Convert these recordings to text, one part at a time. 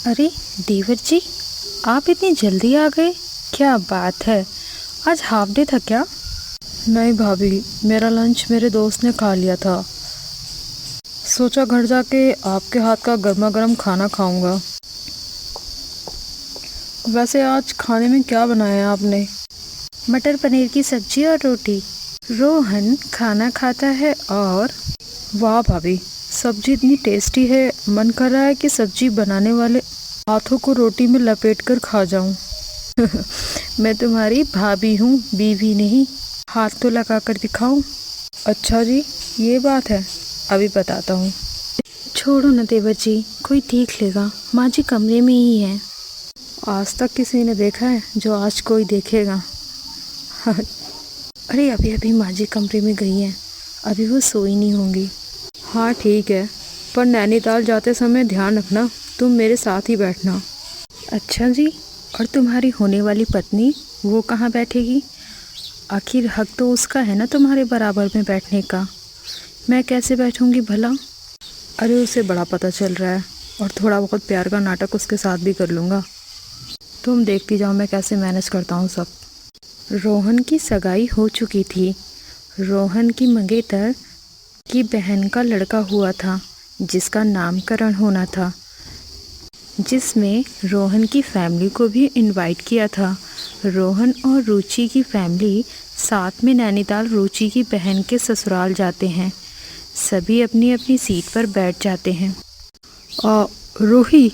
अरे देवर जी, आप इतनी जल्दी आ गए, क्या बात है। आज हाफ डे था क्या? नहीं भाभी, मेरा लंच मेरे दोस्त ने खा लिया था। सोचा घर जाके आपके हाथ का गर्मा गर्म खाना खाऊंगा। वैसे आज खाने में क्या बनाया है आपने? मटर पनीर की सब्जी और रोटी। रोहन खाना खाता है और वाह भाभी, सब्जी इतनी टेस्टी है, मन कर रहा है कि सब्जी बनाने वाले हाथों को रोटी में लपेट कर खा जाऊं। मैं तुम्हारी भाभी हूँ, बीवी नहीं। हाथ तो लगा कर दिखाऊं। अच्छा जी, ये बात है, अभी बताता हूँ। छोड़ो ना देवर जी, कोई देख लेगा, माँ जी कमरे में ही है। आज तक किसी ने देखा है जो आज कोई देखेगा? अरे अभी अभी माँ जी कमरे में गई हैं, अभी वो सोई नहीं होंगी। हाँ ठीक है, पर नैनीताल जाते समय ध्यान रखना, तुम मेरे साथ ही बैठना। अच्छा जी, और तुम्हारी होने वाली पत्नी, वो कहाँ बैठेगी? आखिर हक तो उसका है ना तुम्हारे बराबर में बैठने का। मैं कैसे बैठूंगी भला? अरे उसे बड़ा पता चल रहा है, और थोड़ा बहुत प्यार का नाटक उसके साथ भी कर लूँगा। तुम देखती जाओ मैं कैसे मैनेज करता हूँ सब। रोहन की सगाई हो चुकी थी। रोहन की मंगेतर की बहन का लड़का हुआ था, जिसका नामकरण होना था, जिसमें रोहन की फैमिली को भी इनवाइट किया था। रोहन और रुचि की फैमिली साथ में नैनीताल रुचि की बहन के ससुराल जाते हैं। सभी अपनी अपनी सीट पर बैठ जाते हैं। रूही,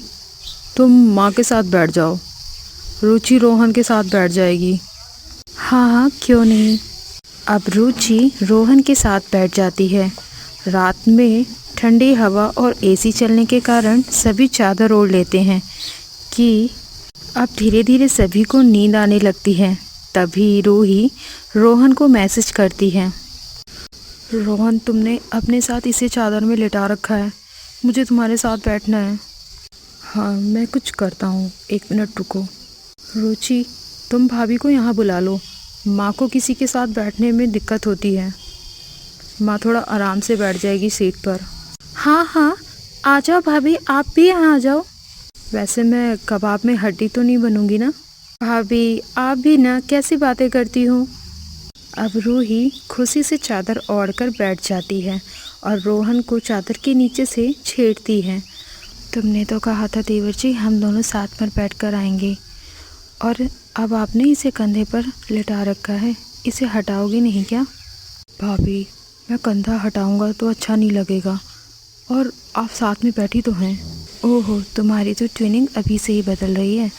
तुम माँ के साथ बैठ जाओ, रुचि रोहन के साथ बैठ जाएगी। हाँ हाँ, क्यों नहीं। अब रुचि रोहन के साथ बैठ जाती है। रात में ठंडी हवा और एसी चलने के कारण सभी चादर ओढ़ लेते हैं कि अब धीरे धीरे सभी को नींद आने लगती है। तभी रूही रोहन को मैसेज करती है। रोहन, तुमने अपने साथ इसे चादर में लिटा रखा है, मुझे तुम्हारे साथ बैठना है। हाँ मैं कुछ करता हूँ, 1 मिनट रुको। रुचि, तुम भाभी को यहाँ बुला लो, माँ को किसी के साथ बैठने में दिक्कत होती है। माँ थोड़ा आराम से बैठ जाएगी सीट पर। हाँ हाँ, आ जाओ भाभी, आप भी यहाँ आ जाओ। वैसे मैं कबाब में हड्डी तो नहीं बनूंगी ना? भाभी आप भी ना, कैसी बातें करती हो। अब रूही खुशी से चादर ओढ़कर बैठ जाती है और रोहन को चादर के नीचे से छेड़ती है। तुमने तो कहा था देवर जी, हम दोनों साथ में बैठकर आएंगे, और अब आपने इसे कंधे पर लिटा रखा है, इसे हटाओगे नहीं क्या? भाभी, मैं कंधा हटाऊंगा तो अच्छा नहीं लगेगा, और आप साथ में बैठी तो हैं। ओहो, तुम्हारी तो ट्विनिंग अभी से ही बदल रही है।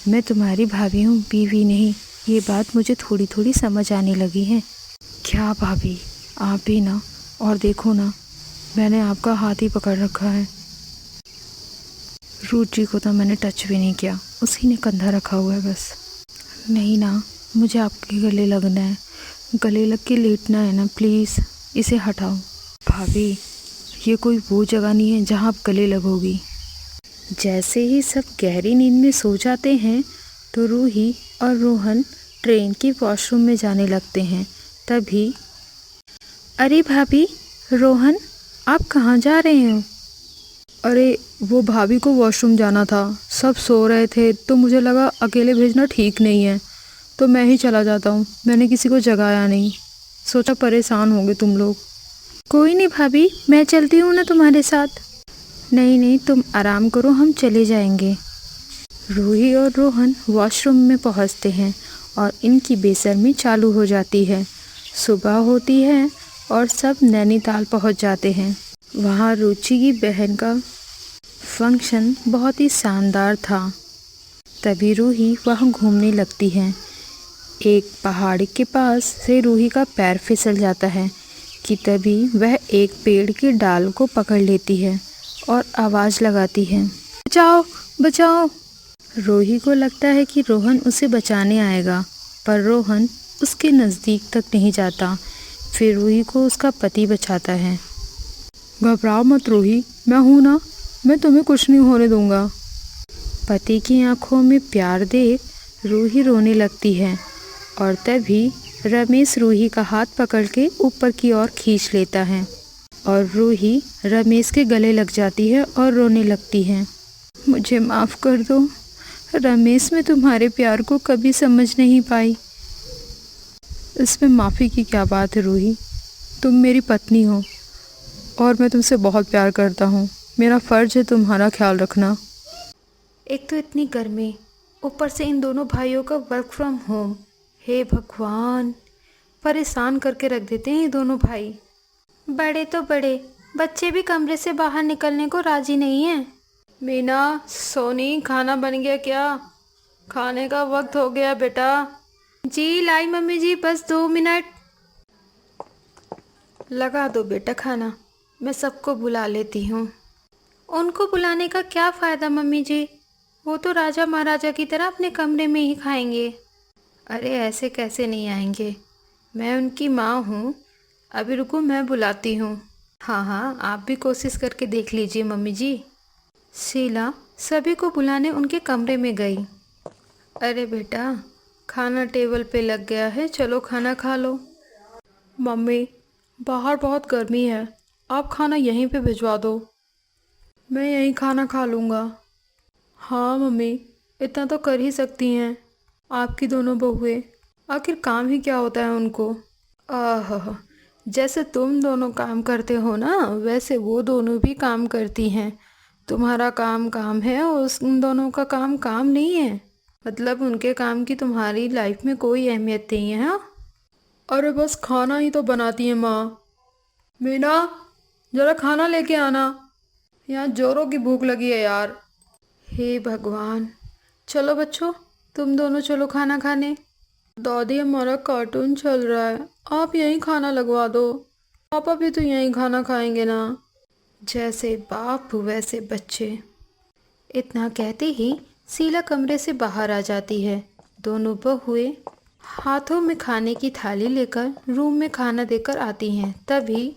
मैं तुम्हारी भाभी हूँ, बीवी नहीं। ये बात मुझे थोड़ी थोड़ी समझ आने लगी है। क्या भाभी, आप भी ना, और देखो ना, मैंने आपका हाथ ही पकड़ रखा है। रुचि को तो मैंने टच भी नहीं किया, उसी ने कंधा रखा हुआ है बस। नहीं ना, मुझे आपके गले लगना है, गले लग के लेटना है ना, प्लीज़ इसे हटाओ। भाभी, ये कोई वो जगह नहीं है जहाँ आप गले लगोगी। जैसे ही सब गहरी नींद में सो जाते हैं तो रूही और रोहन ट्रेन के वॉशरूम में जाने लगते हैं। तभी, अरे भाभी, रोहन, आप कहाँ जा रहे हो? अरे वो भाभी को वॉशरूम जाना था, सब सो रहे थे तो मुझे लगा अकेले भेजना ठीक नहीं है, तो मैं ही चला जाता हूँ। मैंने किसी को जगाया नहीं, सोचा परेशान होंगे तुम लोग। कोई नहीं भाभी, मैं चलती हूँ ना तुम्हारे साथ। नहीं नहीं, तुम आराम करो, हम चले जाएंगे। रूही और रोहन वॉशरूम में पहुँचते हैं और इनकी बेशर्मी चालू हो जाती है। सुबह होती है और सब नैनीताल पहुँच जाते हैं। वहाँ रुचि की बहन का फंक्शन बहुत ही शानदार था। तभी रूही वहाँ घूमने लगती है। एक पहाड़ के पास से रूही का पैर फिसल जाता है कि तभी वह एक पेड़ की डाल को पकड़ लेती है और आवाज़ लगाती है, बचाओ बचाओ। रूही को लगता है कि रोहन उसे बचाने आएगा, पर रोहन उसके नज़दीक तक नहीं जाता। फिर रूही को उसका पति बचाता है। घबराओ मत रूही, मैं हूँ ना, मैं तुम्हें कुछ नहीं होने दूंगा। पति की आंखों में प्यार देख रूही रोने लगती है, और तभी रमेश रूही का हाथ पकड़ के ऊपर की ओर खींच लेता है और रूही रमेश के गले लग जाती है और रोने लगती है। मुझे माफ़ कर दो रमेश, मैं तुम्हारे प्यार को कभी समझ नहीं पाई। इसमें माफ़ी की क्या बात है रूही? तुम मेरी पत्नी हो और मैं तुमसे बहुत प्यार करता हूँ। मेरा फ़र्ज़ है तुम्हारा ख्याल रखना। एक तो इतनी गर्मी, ऊपर से इन दोनों भाइयों का वर्क फ्रॉम होम। हे भगवान, परेशान करके रख देते हैं ये दोनों भाई। बड़े तो बड़े, बच्चे भी कमरे से बाहर निकलने को राजी नहीं हैं। मीना, सोनी, खाना बन गया क्या? खाने का वक्त हो गया बेटा। जी लाई मम्मी जी, बस 2 मिनट। लगा दो बेटा खाना, मैं सबको बुला लेती हूँ। उनको बुलाने का क्या फ़ायदा मम्मी जी, वो तो राजा महाराजा की तरह अपने कमरे में ही खाएंगे। अरे ऐसे कैसे नहीं आएंगे, मैं उनकी माँ हूँ। अभी रुको, मैं बुलाती हूँ। हाँ हाँ, आप भी कोशिश करके देख लीजिए मम्मी जी। शीला सभी को बुलाने उनके कमरे में गई। अरे बेटा, खाना टेबल पे लग गया है, चलो खाना खा लो। मम्मी, बाहर बहुत गर्मी है, आप खाना यहीं पे भिजवा दो। मैं यहीं खाना खा लूँगा। हाँ मम्मी, इतना तो कर ही सकती हैं। आपकी दोनों बहुएं, आखिर काम ही क्या होता है उनको। आह, जैसे तुम दोनों काम करते हो ना, वैसे वो दोनों भी काम करती हैं। तुम्हारा काम काम है और उन दोनों का काम काम नहीं है। मतलब उनके काम की तुम्हारी लाइफ में कोई अहमियत नहीं है। हाँ, अरे बस खाना ही तो बनाती है माँ। मीना, ज़रा खाना लेके आना, यहाँ जोरों की भूख लगी है यार। हे भगवान, चलो बच्चों, तुम दोनों चलो खाना खाने। दादी, हमारा कार्टून चल रहा है, आप यहीं खाना लगवा दो। पापा भी तो यहीं खाना खाएंगे ना। जैसे बाप वैसे बच्चे। इतना कहते ही शीला कमरे से बाहर आ जाती है। दोनों बहुएं हाथों में खाने की थाली लेकर रूम में खाना देकर आती हैं। तभी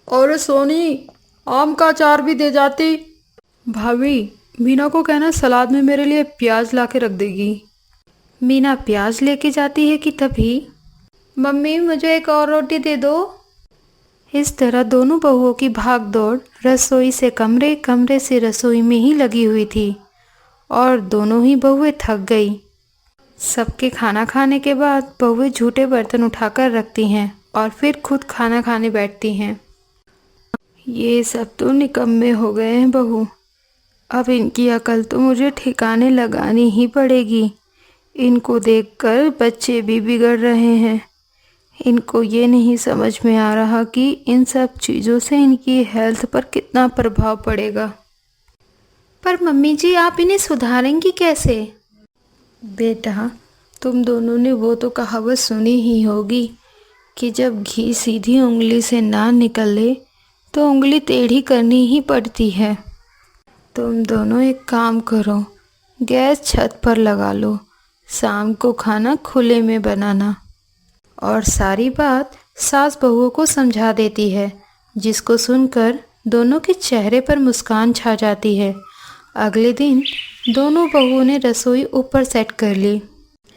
और सोनी, आम का अचार भी दे जाती। भाभी, मीना को कहना सलाद में मेरे लिए प्याज ला के रख देगी। मीना प्याज लेके जाती है कि तभी मम्मी, मुझे एक और रोटी दे दो। इस तरह दोनों बहुओं की भाग दौड़ रसोई से कमरे, कमरे से रसोई में ही लगी हुई थी और दोनों ही बहुएं थक गई। सबके खाना खाने के बाद बहुएं झूठे बर्तन उठाकर रखती हैं और फिर खुद खाना खाने बैठती हैं। ये सब तो निकम्मे हो गए हैं बहू, अब इनकी अकल तो मुझे ठिकाने लगानी ही पड़ेगी। इनको देखकर बच्चे भी बिगड़ रहे हैं। इनको ये नहीं समझ में आ रहा कि इन सब चीज़ों से इनकी हेल्थ पर कितना प्रभाव पड़ेगा। पर मम्मी जी, आप इन्हें सुधारेंगी कैसे? बेटा, तुम दोनों ने वो तो कहावत सुनी ही होगी कि जब घी सीधी उंगली से ना निकले तो उंगली टेढ़ी करनी ही पड़ती है। तुम दोनों एक काम करो, गैस छत पर लगा लो, शाम को खाना खुले में बनाना। और सारी बात सास बहुओं को समझा देती है, जिसको सुनकर दोनों के चेहरे पर मुस्कान छा जाती है। अगले दिन दोनों बहुओं ने रसोई ऊपर सेट कर ली।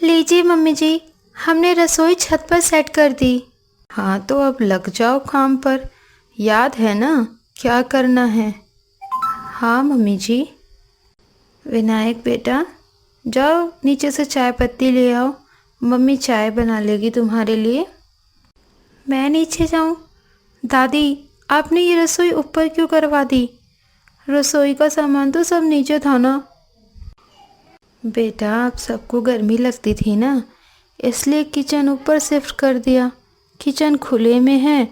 लीजिए मम्मी जी, हमने रसोई छत पर सेट कर दी। हाँ तो अब लग जाओ काम पर, याद है ना क्या करना है? हाँ मम्मी जी। विनायक बेटा, जाओ नीचे से चाय पत्ती ले आओ, मम्मी चाय बना लेगी तुम्हारे लिए। मैं नीचे जाऊं? दादी, आपने ये रसोई ऊपर क्यों करवा दी? रसोई का सामान तो सब नीचे था ना। बेटा, आप सबको गर्मी लगती थी ना, इसलिए किचन ऊपर शिफ्ट कर दिया। किचन खुले में है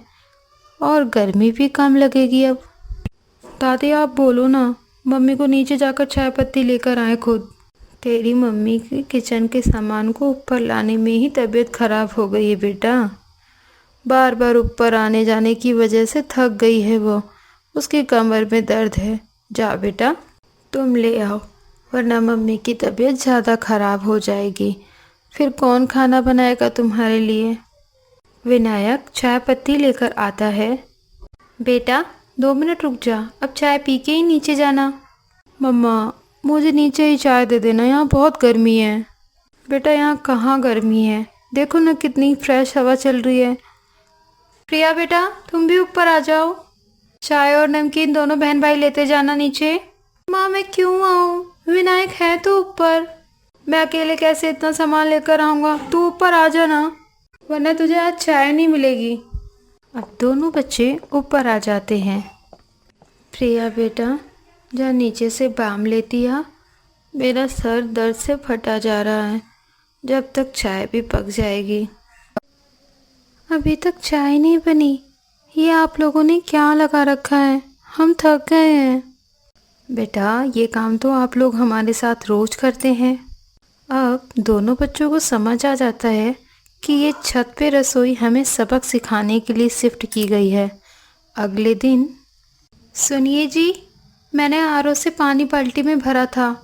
और गर्मी भी कम लगेगी अब। दादी, आप बोलो ना, मम्मी को नीचे जाकर चाय पत्ती लेकर आए खुद। तेरी मम्मी की किचन के सामान को ऊपर लाने में ही तबीयत खराब हो गई है बेटा। बार बार ऊपर आने जाने की वजह से थक गई है वो, उसकी कमर में दर्द है। जा बेटा, तुम ले आओ, वरना मम्मी की तबीयत ज़्यादा खराब हो जाएगी। फिर कौन खाना बनाएगा तुम्हारे लिए? विनायक चाय पत्ती लेकर आता है। बेटा 2 मिनट रुक जा, अब चाय पी के ही नीचे जाना। मम्मा, मुझे नीचे ही चाय दे देना, यहाँ बहुत गर्मी है। बेटा, यहाँ कहाँ गर्मी है, देखो ना कितनी फ्रेश हवा चल रही है। प्रिया बेटा, तुम भी ऊपर आ जाओ, चाय और नमकीन दोनों बहन भाई लेते जाना नीचे। माँ मैं क्यों आऊँ? विनायक है तो ऊपर। मैं अकेले कैसे इतना सामान लेकर आऊँगा? तू ऊपर आ जा ना, वरना तुझे आज चाय नहीं मिलेगी। अब दोनों बच्चे ऊपर आ जाते हैं। प्रिया बेटा, जा नीचे से बाम लेती आ। मेरा सर दर्द से फटा जा रहा है। जब तक चाय भी पक जाएगी। अभी तक चाय नहीं बनी। ये आप लोगों ने क्या लगा रखा है? हम थक गए हैं। बेटा, ये काम तो आप लोग हमारे साथ रोज करते हैं। अब दोनों बच्चों को समझ आ जाता है कि ये छत पे रसोई हमें सबक सिखाने के लिए शिफ्ट की गई है। अगले दिन, सुनिए जी, मैंने आरओ से पानी बाल्टी में भरा था।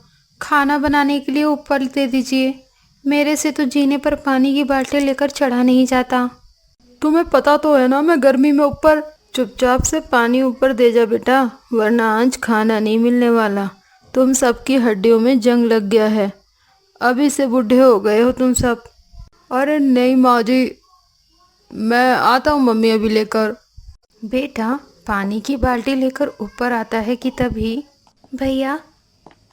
खाना बनाने के लिए ऊपर दे दीजिए। मेरे से तो जीने पर पानी की बाल्टी लेकर चढ़ा नहीं जाता। तुम्हें पता तो है ना मैं गर्मी में ऊपर। चुपचाप से पानी ऊपर दे जा बेटा, वरना आज खाना नहीं मिलने वाला। तुम सबकी हड्डियों में जंग लग गया है। अभी से बूढ़े हो गए हो तुम सब। अरे नहीं माँ जी, मैं आता हूँ मम्मी अभी लेकर। बेटा, पानी की बाल्टी लेकर ऊपर आता है कि तभी, भैया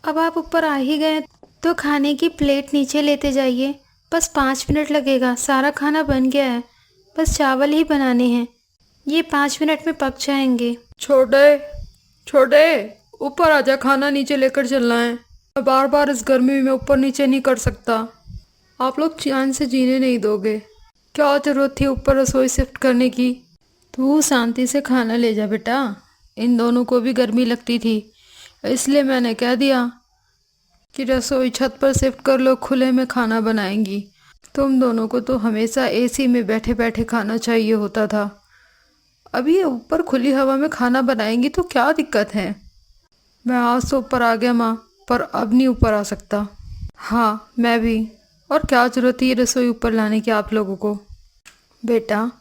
अब आप ऊपर आ ही गए तो खाने की प्लेट नीचे लेते जाइए। बस 5 मिनट लगेगा, सारा खाना बन गया है। बस चावल ही बनाने हैं, ये 5 मिनट में पक जाएंगे। छोटे छोटे, ऊपर आजा, खाना नीचे लेकर चलना है। मैं बार बार इस गर्मी में ऊपर नीचे नहीं कर सकता। आप लोग चैन से जीने नहीं दोगे। क्या जरूरत थी ऊपर रसोई शिफ्ट करने की? तू शांति से खाना ले जा बेटा। इन दोनों को भी गर्मी लगती थी, इसलिए मैंने कह दिया कि रसोई छत पर शिफ्ट कर लो, खुले में खाना बनाएंगी। तुम दोनों को तो हमेशा एसी में बैठे बैठे खाना चाहिए होता था। अभी ये ऊपर खुली हवा में खाना बनाएंगी तो क्या दिक्कत है? मैं आज तो ऊपर आ गया माँ, पर अब नहीं ऊपर आ सकता। हाँ मैं भी। और क्या जरूरत है ये रसोई ऊपर लाने की आप लोगों को? बेटा,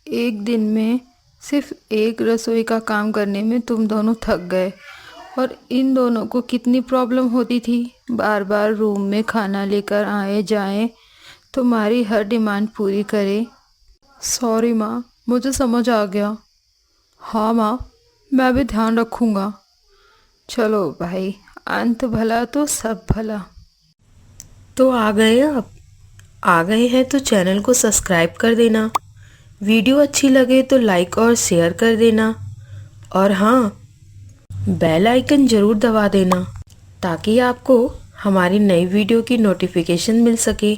एक दिन में सिर्फ एक रसोई का काम करने में तुम दोनों थक गए, और इन दोनों को कितनी प्रॉब्लम होती थी। बार बार रूम में खाना लेकर आए जाएं, तुम्हारी हर डिमांड पूरी करे। सॉरी माँ, मुझे समझ आ गया। हाँ माँ, मैं भी ध्यान रखूँगा। चलो भाई, अंत भला तो सब भला। तो आ गए आ गए हैं तो चैनल को सब्सक्राइब कर देना। वीडियो अच्छी लगे तो लाइक और शेयर कर देना। और हाँ, बेल आइकन ज़रूर दबा देना ताकि आपको हमारी नई वीडियो की नोटिफिकेशन मिल सके।